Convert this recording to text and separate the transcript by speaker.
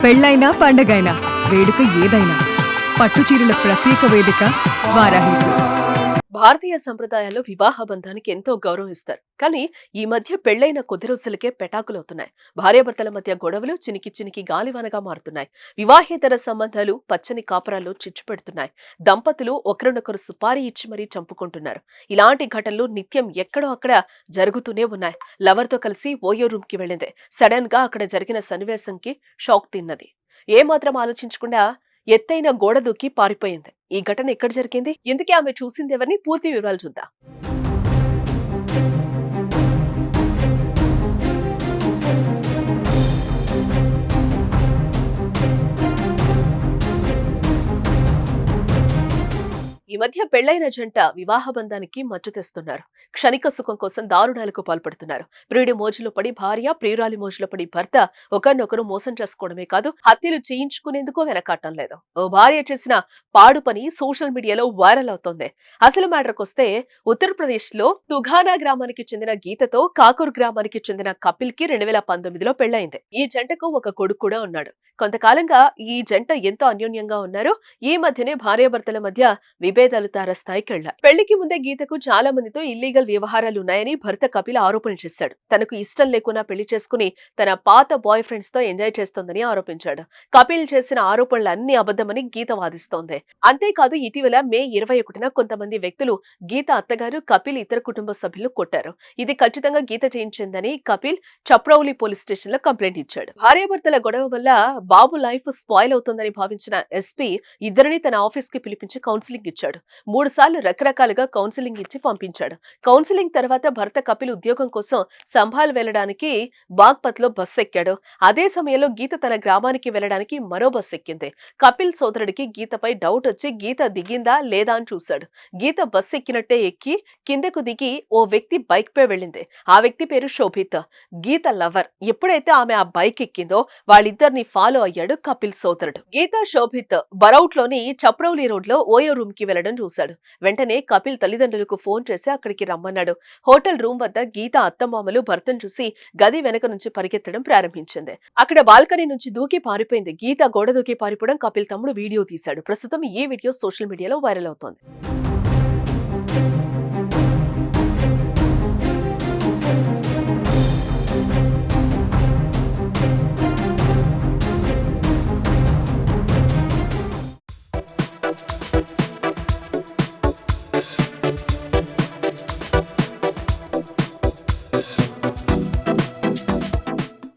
Speaker 1: పెళ్ళైనా పండగైనా వేడుక ఏదైనా పట్టుచీరల ప్రత్యేక వేదిక వారాహి సిల్క్స్.
Speaker 2: భారతీయ సంప్రదాయాల్లో వివాహ బంధానికి ఎంతో గౌరవం ఇస్తారు. కానీ ఈ మధ్య పెళ్లైన కొద్ది రోజులకే పెటాకులవుతున్నాయి. భార్యాభర్తల మధ్య గొడవలు చినికి చినికి గాలివానగా మారుతున్నాయి. వివాహేతర సంబంధాలు పచ్చని కాపురాల్లో చిచ్చు పెడుతున్నాయి. దంపతులు ఒకరినొకరు సుపారీ ఇచ్చి మరీ చంపుకుంటున్నారు. ఇలాంటి ఘటనలు నిత్యం ఎక్కడో అక్కడ జరుగుతూనే ఉన్నాయి. లవర్ తో కలిసి ఓయో రూమ్ కి వెళ్ళింది. సడన్ గా అక్కడ జరిగిన సన్నివేశంకి షాక్ తిన్నది. ఏమాత్రం ఆలోచించకుండా ఎత్తైన గోడ దూకి పారిపోయింది. ఈ ఘటన ఎక్కడ జరిగింది, ఇందుకే ఆమె చూసింది ఎవరిని, పూర్తి వివరాలు చూద్దాం. ఈ మధ్య పెళ్లైన జంట వివాహ బంధానికి మచ్చు తెస్తున్నారు. క్షణిక సుఖం కోసం దారుణాలకు పాల్పడుతున్నారు. ప్రియుడి మోజులో పడి భార్య, ప్రియురాలి మోజులో పడి భర్త ఒకరినొకరు మోసం చేసుకోవడమే కాదు, హత్యలు చేయించుకునేందుకు వెనకాటం లేదు. ఓ భార్య చేసిన పాడు పని సోషల్ మీడియాలో వైరల్ అవుతోంది. అసలు మ్యాటర్కి వస్తే, ఉత్తరప్రదేశ్ లో తుఘానా గ్రామానికి చెందిన గీతతో కాకూర్ గ్రామానికి చెందిన కపిల్ కి 2019లో పెళ్లైంది. ఈ జంటకు ఒక కొడుకు కూడా ఉన్నాడు. కొంతకాలంగా ఈ జంట ఎంతో అన్యోన్యంగా ఉన్నారు. ఈ మధ్యనే భార్యాభర్తల మధ్య విభేదాలు తారస్థాయికి వెళ్లాయి. పెళ్లికి ముందే గీతకు చాలా మందితో ఇల్లీగల్ వ్యవహారాలు ఉన్నాయని భర్త కపిల్ ఆరోపణలు చేశాడు. తనకు ఇష్టం లేకున్నా పెళ్లి చేసుకుని తన పాత బాయ్ ఫ్రెండ్స్ తో ఎంజాయ్ చేస్తోందని ఆరోపించాడు. కపిల్ చేసిన ఆరోపణలు అన్ని అబద్ధమని గీత వాదిస్తోంది. అంతేకాదు, ఇటీవల మే 21న కొంతమంది వ్యక్తులు గీత అత్తగారు, కపిల్ ఇతర కుటుంబ సభ్యులు కొట్టారు. ఇది ఖచ్చితంగా గీత చేయించిందని కపిల్ చప్రౌలి పోలీస్ స్టేషన్ లో కంప్లైంట్ ఇచ్చాడు. భార్యాభర్తల గొడవ వల్ల బాబు లైఫ్ స్పాయిల్ అవుతుందని భావించిన ఎస్పీ ఇద్దరిని తన ఆఫీస్ కి పిలిపించి కౌన్సిలింగ్ ఇచ్చాడు. 3 సార్లు రకరకాలుగా కౌన్సిలింగ్ ఇచ్చి పంపించాడు. కౌన్సిలింగ్ తర్వాత భర్త కపిల్ ఉద్యోగం కోసం సంభాల్ వెళ్లడానికి బాగ్పత్ లో బస్సు ఎక్కాడు. అదే సమయంలో గీత తన గ్రామానికి వెళ్లడానికి మరో బస్సు ఎక్కింది. కపిల్ సోదరుడికి గీతపై డౌట్ వచ్చి గీత దిగిందా లేదా అని చూశాడు. గీత బస్సు ఎక్కినట్టే ఎక్కి కిందకు దిగి ఓ వ్యక్తి బైక్ పై వెళ్ళింది. ఆ వ్యక్తి పేరు శోభిత్, గీత లవర్. ఎప్పుడైతే ఆమె ఆ బైక్ ఎక్కిందో వాళ్ళిద్దరిని ఫాలో అయ్యాడు కపిల్ సోదరుడు. గీత, శోభిత్ బరౌట్ లోని చప్రౌలి రోడ్ లో ఓయో రూమ్ కి వెళ్లడం చూశాడు. వెంటనే కపిల్ తల్లిదండ్రులకు ఫోన్ చేసి అక్కడికి రమ్మన్నాడు. హోటల్ రూమ్ వద్ద గీత అత్తమామలు భర్తను చూసి గది వెనక నుంచి పరిగెత్తడం ప్రారంభించింది. అక్కడ బాల్కనీ నుంచి దూకి పారిపోయింది. గీత గోడ దూకి పారిపోవడం కపిల్ తమ్ముడు వీడియో తీశాడు. ప్రస్తుతం ఈ వీడియో సోషల్ మీడియాలో వైరల్ అవుతోంది.